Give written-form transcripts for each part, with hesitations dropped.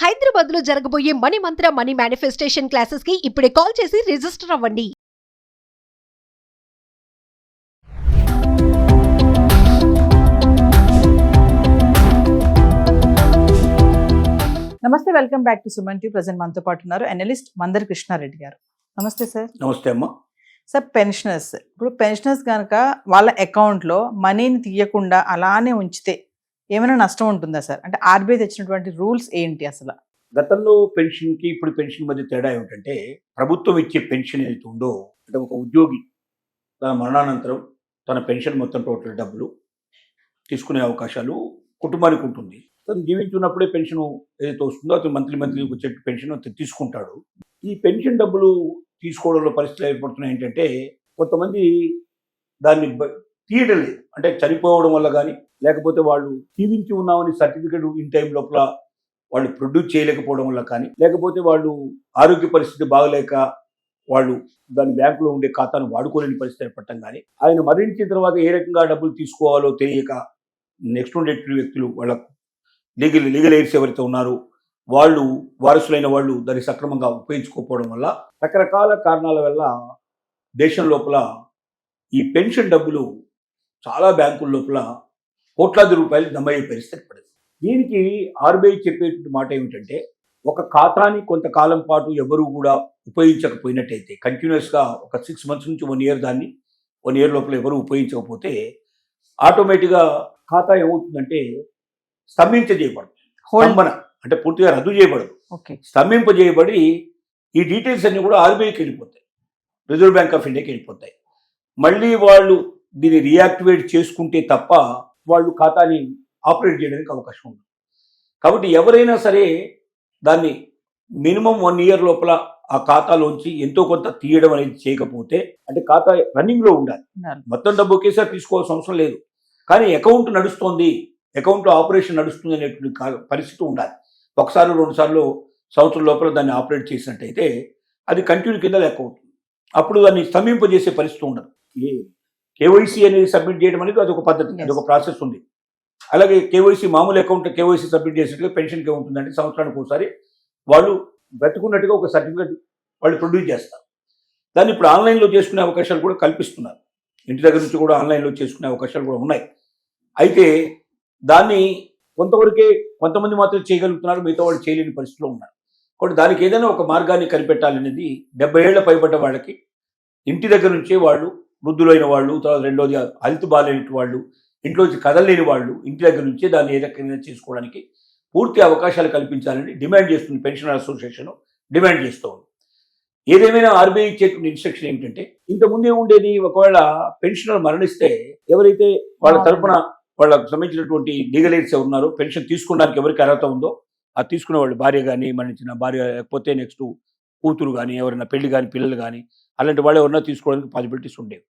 హైదరాబాద్ లో జరగబోయే మనీ మంత్ర money manifestation classes కి ఇప్పుడే కాల్ చేసి రిజిస్టర్ అవ్వండి. నమస్తే, welcome back to Suman TV. Present మనతో పాటు ఉన్నారు అనలిస్ట్ మందరి కృష్ణారెడ్డి గారు. నమస్తే సార్. నమస్తే అమ్మా. సార్, పెన్షనర్స్ ఇప్పుడు పెన్షనర్స్ కనుక వాళ్ళ అకౌంట్లో మనీని తీయకుండా అలానే ఉంచితే ఏమైనా నష్టం ఉంటుందా సార్? అంటే ఆర్బీఐ తెచ్చినటువంటి రూల్స్ ఏంటి అసలు? గతంలో పెన్షన్కి ఇప్పుడు పెన్షన్ మధ్య తేడా ఏమిటంటే, ప్రభుత్వం ఇచ్చే పెన్షన్ ఏదైతే ఉందో, అంటే ఒక ఉద్యోగి తన మరణానంతరం తన పెన్షన్ మొత్తం టోటల్ డబ్బులు తీసుకునే అవకాశాలు కుటుంబానికి ఉంటుంది. తను జీవించున్నప్పుడే పెన్షన్ ఏదైతే వస్తుందో అతను మంత్లీ వచ్చే పెన్షన్ అతను తీసుకుంటాడు. ఈ పెన్షన్ డబ్బులు తీసుకోవడంలో పరిస్థితులు ఏర్పడుతున్నాయి ఏంటంటే, కొంతమంది దాన్ని తీయడం లేదు. అంటే చనిపోవడం వల్ల కానీ, లేకపోతే వాళ్ళు జీవించి ఉన్నామని సర్టిఫికెట్ ఇన్ టైం లోపల వాళ్ళు ప్రొడ్యూస్ చేయలేకపోవడం వల్ల కానీ, లేకపోతే వాళ్ళు ఆరోగ్య పరిస్థితి బాగలేక వాళ్ళు దాని బ్యాంకులో ఉండే ఖాతాను వాడుకోలేని పరిస్థితి ఏర్పడటం కానీ, ఆయన మరణించిన తర్వాత ఏ రకంగా డబ్బులు తీసుకోవాలో తెలియక నెక్స్ట్ ఉండేటువంటి వ్యక్తులు, వాళ్ళ లీగల్ ఎయిడ్స్ ఎవరైతే ఉన్నారో వాళ్ళు, వారసులైన వాళ్ళు దాన్ని సక్రమంగా ఉపయోగించుకోకపోవడం వల్ల, రకరకాల కారణాల వల్ల దేశం లోపల ఈ పెన్షన్ డబ్బులు చాలా బ్యాంకుల లోపల కోట్లాది రూపాయలు జమయ్యే పరిస్థితి పడింది. దీనికి ఆర్బీఐ చెప్పేటువంటి మాట ఏమిటంటే, ఒక ఖాతాని కొంతకాలం పాటు ఎవరు కూడా ఉపయోగించకపోయినట్టయితే, కంటిన్యూస్గా ఒక 6 months నుంచి 1 year దాన్ని 1 year లోపల ఎవరు ఉపయోగించకపోతే ఆటోమేటిక్గా ఖాతా ఏమవుతుందంటే స్తంభింపజేయబడదు. స్తంభన అంటే పూర్తిగా రద్దు చేయబడదు, స్తంభింపజేయబడి ఈ డీటెయిల్స్ అన్ని కూడా ఆర్బీఐకి వెళ్ళిపోతాయి, రిజర్వ్ బ్యాంక్ ఆఫ్ ఇండియాకి వెళ్ళిపోతాయి. మళ్ళీ వాళ్ళు దీన్ని రీయాక్టివేట్ చేసుకుంటే తప్ప వాళ్ళు ఖాతాని ఆపరేట్ చేయడానికి అవకాశం ఉంది. కాబట్టి ఎవరైనా సరే దాన్ని మినిమం 1 year లోపల ఆ ఖాతాలోంచి ఎంతో కొంత తీయడం అనేది చేయకపోతే, అంటే ఖాతా రన్నింగ్లో ఉండాలి. మొత్తం డబ్బు ఒకేసారి తీసుకోవాల్సిన అవసరం లేదు, కానీ అకౌంట్ నడుస్తోంది, అకౌంట్లో ఆపరేషన్ నడుస్తుంది అనేటువంటి పరిస్థితి ఉండాలి. ఒకసారి 2 సార్లు సంవత్సరం లోపల దాన్ని ఆపరేట్ చేసినట్టయితే అది కంటిన్యూ కింద లెక్క అవుతుంది. అప్పుడు దాన్ని స్తంభింపజేసే పరిస్థితి ఉండదు. కేవైసీ అనేది సబ్మిట్ చేయడం అనేది అదొక పద్ధతి, అదొక ప్రాసెస్ ఉంది. అలాగే కేవైసీ మామూలు అకౌంట్ కేవైసీ సబ్మిట్ చేసినట్టుగా పెన్షన్కి ఏముంటుందంటే, సంవత్సరానికి ఒకసారి వాళ్ళు బ్రతుకున్నట్టుగా ఒక సర్టిఫికేట్ వాళ్ళు ప్రొడ్యూస్ చేస్తారు. దాన్ని ఇప్పుడు ఆన్లైన్లో చేసుకునే అవకాశాలు కూడా కల్పిస్తున్నారు. ఇంటి దగ్గర నుంచి కూడా ఆన్లైన్లో చేసుకునే అవకాశాలు కూడా ఉన్నాయి. అయితే దాన్ని కొంతమంది మాత్రం చేయగలుగుతున్నారు, మిగతా వాళ్ళు చేయలేని పరిస్థితిలో ఉన్నారు. కాబట్టి దానికి ఏదైనా ఒక మార్గాన్ని కనిపెట్టాలనేది 70 ఏళ్ల పైబడ్డ వాళ్ళకి, ఇంటి దగ్గర నుంచే వాళ్ళు, వృద్ధులైన వాళ్ళు, తర్వాత రెండోది హెల్త్ బాగాలేని వాళ్ళు, ఇంట్లోంచి కదలలేని వాళ్ళు ఇంటి దగ్గర నుంచే దాన్ని ఏ రకంగా చేసుకోవడానికి పూర్తి అవకాశాలు కల్పించాలని డిమాండ్ చేస్తుంది పెన్షనర్ అసోసియేషన్, డిమాండ్ చేస్తూ ఉంది. ఏదేమైనా ఆర్బీఐ ఇచ్చేటువంటి ఇన్స్ట్రక్షన్ ఏమిటంటే, ఇంతకుముందే ఉండేది, ఒకవేళ పెన్షనర్ మరణిస్తే ఎవరైతే వాళ్ళ తరపున వాళ్ళకు సంబంధించినటువంటి లీగల్ ఎయిడ్స్ ఉన్నారో, పెన్షన్ తీసుకోవడానికి ఎవరికి అర్హత ఉందో ఆ తీసుకునే వాళ్ళు, భార్య కానీ, మరణించిన భార్య, లేకపోతే నెక్స్ట్ కూతురు కానీ, ఎవరైనా పెళ్లి కానీ, పిల్లలు కానీ, అలాంటి వాళ్ళు ఎవరైనా తీసుకోవడానికి పాసిబిలిటీస్ ఉండేవి.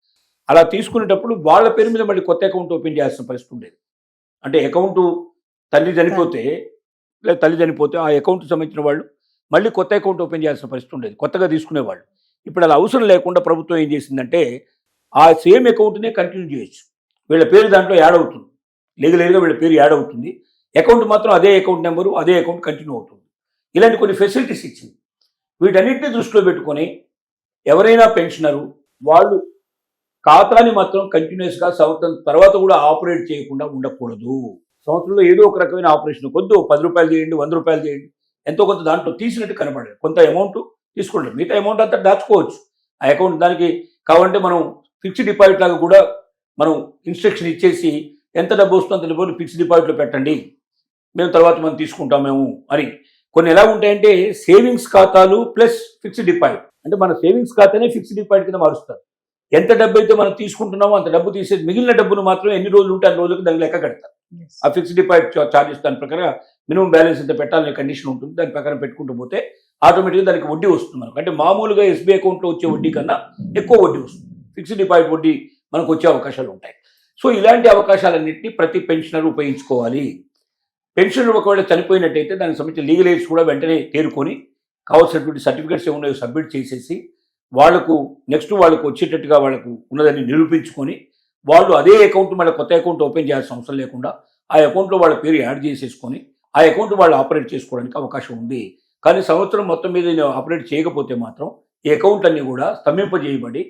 అలా తీసుకునేటప్పుడు వాళ్ళ పేరు మీద మళ్ళీ కొత్త అకౌంట్ ఓపెన్ చేయాల్సిన పరిస్థితి ఉండేది. అంటే అకౌంట్ తల్లి చనిపోతే ఆ అకౌంట్కి సంబంధించిన వాళ్ళు మళ్ళీ కొత్త అకౌంట్ ఓపెన్ చేయాల్సిన పరిస్థితి ఉండేది, కొత్తగా తీసుకునేవాళ్ళు. ఇప్పుడు అలా అవసరం లేకుండా ప్రభుత్వం ఏం చేసిందంటే, ఆ సేమ్ అకౌంట్నే కంటిన్యూ చేయొచ్చు. వీళ్ళ పేరు దాంట్లో యాడ్ అవుతుంది, లీగల్గా వీళ్ళ పేరు యాడ్ అవుతుంది, అకౌంట్ మాత్రం అదే అకౌంట్ నెంబరు, అదే అకౌంట్ కంటిన్యూ అవుతుంది. ఇలాంటి కొన్ని ఫెసిలిటీస్ ఇచ్చింది. వీటన్నిటిని దృష్టిలో పెట్టుకొని ఎవరైనా పెన్షనరు వాళ్ళు ఖాతాని మాత్రం కంటిన్యూస్గా సంవత్సరం తర్వాత కూడా ఆపరేట్ చేయకుండా ఉండకూడదు. సంవత్సరంలో ఏదో ఒక రకమైన ఆపరేషన్, కొద్ది 10 రూపాయలు చేయండి, 100 రూపాయలు చేయండి, ఎంతో కొంత దాంట్లో తీసినట్టు కనబడదు, కొంత అమౌంట్ తీసుకోండి, మిగతా అమౌంట్ అంతా దాచుకోవచ్చు. ఆ అకౌంట్ దానికి కావాలంటే మనం ఫిక్స్డ్ డిపాజిట్ లాగా కూడా మనం ఇన్స్ట్రక్షన్ ఇచ్చేసి, ఎంత డబ్బు వస్తుందో అంత డబ్బులు ఫిక్స్డ్ డిపాజిట్లో పెట్టండి, మేము తర్వాత మనం తీసుకుంటాం మేము అని. కొన్ని ఎలా ఉంటాయంటే, సేవింగ్స్ ఖాతాలు ప్లస్ ఫిక్స్డ్ డిపాజిట్, అంటే మన సేవింగ్స్ ఖాతానే ఫిక్స్డ్ డిపాజిట్ కింద మారుస్తారు. ఎంత డబ్బు అయితే మనం తీసుకుంటున్నామో అంత డబ్బు తీసేది, మిగిలిన డబ్బును మాత్రం ఎన్ని రోజులు ఉంటే అన్ని రోజులకు దానికి లెక్క కడతారు. ఆ ఫిక్స్డ్ డిపాజిట్ ఛార్జెస్ దాని ప్రకారం మినిమం బ్యాలెన్స్ ఎంత పెట్టాలనే కండిషన్ ఉంటుంది. దాని ప్రకారం పెట్టుకుంటూ పోతే ఆటోమేటిక్గా దానికి వడ్డీ వస్తుంది మనకు. అంటే మామూలుగా ఎస్బీఐ అకౌంట్లో వచ్చే వడ్డీ కన్నా ఎక్కువ వడ్డీ వస్తుంది, ఫిక్స్డ్ డిపాజిట్ వడ్డీ మనకు వచ్చే అవకాశాలు ఉంటాయి. సో ఇలాంటి అవకాశాలన్నింటినీ ప్రతి పెన్షనర్ ఉపయోగించుకోవాలి. పెన్షనర్ ఒకవేళ చనిపోయినట్టయితే దానికి సంబంధించిన లీగల్ ఎయిడ్స్ కూడా వెంటనే తేరుకొని కావాల్సినటువంటి సర్టిఫికేట్స్ ఏమున్నాయో సబ్మిట్ చేసేసి, వాళ్ళకు నెక్స్ట్ వాళ్ళకు వచ్చేటట్టుగా వాళ్ళకు ఉన్నదాన్ని నిరూపించుకొని, వాళ్ళు అదే అకౌంట్ మళ్ళీ కొత్త అకౌంట్ ఓపెన్ చేయాల్సిన అవసరం లేకుండా ఆ అకౌంట్లో వాళ్ళ పేరు యాడ్ చేసేసుకొని ఆ అకౌంట్ వాళ్ళు ఆపరేట్ చేసుకోవడానికి అవకాశం ఉంది. కానీ సంవత్సరం మొత్తం మీద ఆపరేట్ చేయకపోతే మాత్రం ఈ అకౌంట్ అన్ని కూడా స్తంభింపజేయబడి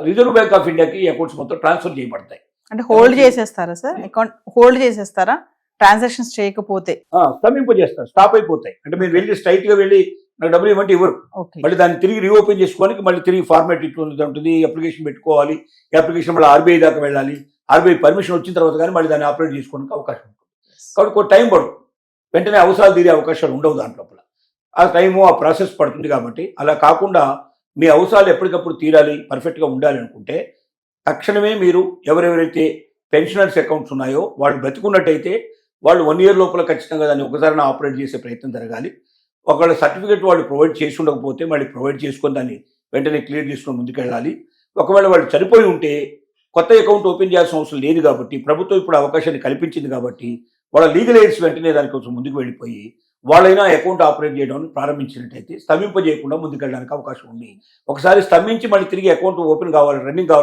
రిజర్వ్ బ్యాంక్ ఆఫ్ ఇండియాకి ఈ అకౌంట్స్ మొత్తం ట్రాన్స్ఫర్ చేయబడతాయి. అంటే హోల్డ్ చేసేస్తారా సార్? అకౌంట్ హోల్డ్ చేసేస్తారా ట్రాన్సాక్షన్స్ చేయకపోతే? స్తంభింపజేస్తారు, స్టాప్ అయిపోతాయి. అంటే మీరు వెళ్ళి స్ట్రైట్ గా వెళ్ళి నాకు డబ్బులు ఇవ్వమంటే ఇవ్వరు. ఓకే. మళ్ళీ దాన్ని తిరిగి రీఓపెన్ చేసుకోవడానికి మళ్ళీ తిరిగి ఫార్మాట్ ఇట్లా ఉంటుంది, అప్లికేషన్ పెట్టుకోవాలి. ఈ అప్లికేషన్ మళ్ళీ ఆర్బీఐ దాకా వెళ్ళాలి. ఆర్బీఐ పర్మిషన్ వచ్చిన తర్వాత కానీ మళ్ళీ దాన్ని ఆపరేట్ చేసుకోవడానికి అవకాశం ఉంటుంది. కాబట్టి కొంచెం టైం పడుతుంది. వెంటనే అవసరాలు తీరే అవకాశాలు ఉండవు దాంట్లో. ఆ టైము ఆ ప్రాసెస్ పడుతుంది. కాబట్టి అలా కాకుండా మీ అవసరాలు ఎప్పటికప్పుడు తీరాలి, పర్ఫెక్ట్గా ఉండాలి అనుకుంటే తక్షణమే మీరు ఎవరెవరైతే పెన్షనర్స్ అకౌంట్స్ ఉన్నాయో వాళ్ళు బ్రతికున్నట్టయితే వాళ్ళు 1 year లోపల ఖచ్చితంగా దాన్ని ఒకసారి ఆపరేట్ చేసే ప్రయత్నం జరగాలి. ఒకవేళ సర్టిఫికేట్ వాళ్ళు ప్రొవైడ్ చేసి ఉండకపోతే మళ్ళీ ప్రొవైడ్ చేసుకొని దాన్ని వెంటనే క్లియర్ చేసుకొని ముందుకెళ్ళాలి. ఒకవేళ వాళ్ళు చనిపోయి ఉంటే కొత్త అకౌంట్ ఓపెన్ చేయాల్సిన అవసరం లేదు. కాబట్టి ప్రభుత్వం ఇప్పుడు అవకాశాన్ని కల్పించింది. కాబట్టి వాళ్ళ లీగల్ ఎయిడ్స్ వెంటనే దానికోసం ముందుకు వెళ్ళిపోయి వాళ్ళైనా అకౌంట్ ఆపరేట్ చేయడం ప్రారంభించినట్టయితే స్తంభింపజేయకుండా ముందుకెళ్ళడానికి అవకాశం ఉంది. ఒకసారి స్తంభించి మళ్ళీ తిరిగి అకౌంట్ ఓపెన్ కావాలి,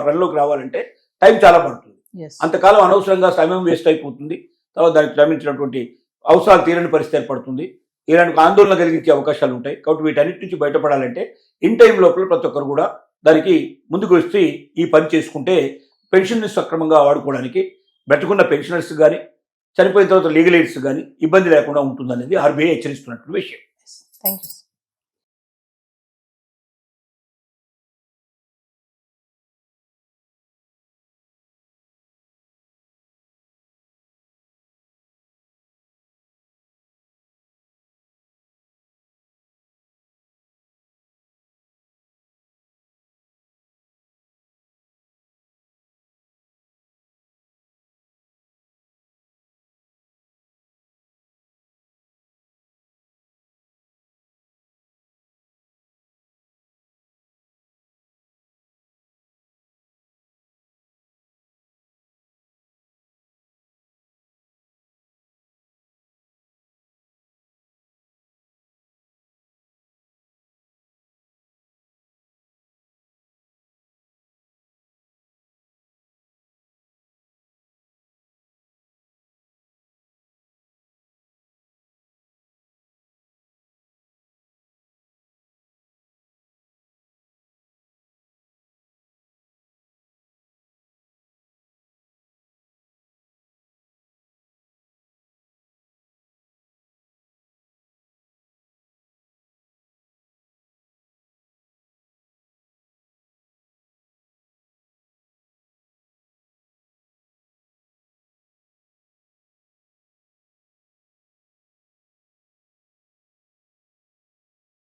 రన్లోకి రావాలంటే టైం చాలా పడుతుంది. అంతకాలం అనవసరంగా సమయం వేస్ట్ అయిపోతుంది. తర్వాత దానికి సంబంధించినటువంటి అవసరాలు తీరని పరిస్థితి ఏర్పడుతుంది. ఇలాంటి ఆందోళన కలిగించే అవకాశాలు ఉంటాయి. కాబట్టి వీటన్నిటి నుంచి బయటపడాలంటే ఇన్ టైం లోపల ప్రతి ఒక్కరు కూడా దానికి ముందుకు వచ్చి ఈ పని చేసుకుంటే పెన్షన్ని సక్రమంగా వాడుకోవడానికి బ్రతుకున్న పెన్షనర్స్ కానీ చనిపోయిన తర్వాత లీగల్ ఎయిడ్స్ కానీ ఇబ్బంది లేకుండా ఉంటుందనేది ఆర్బీఐ హెచ్చరిస్తున్నటువంటి విషయం. Thank you.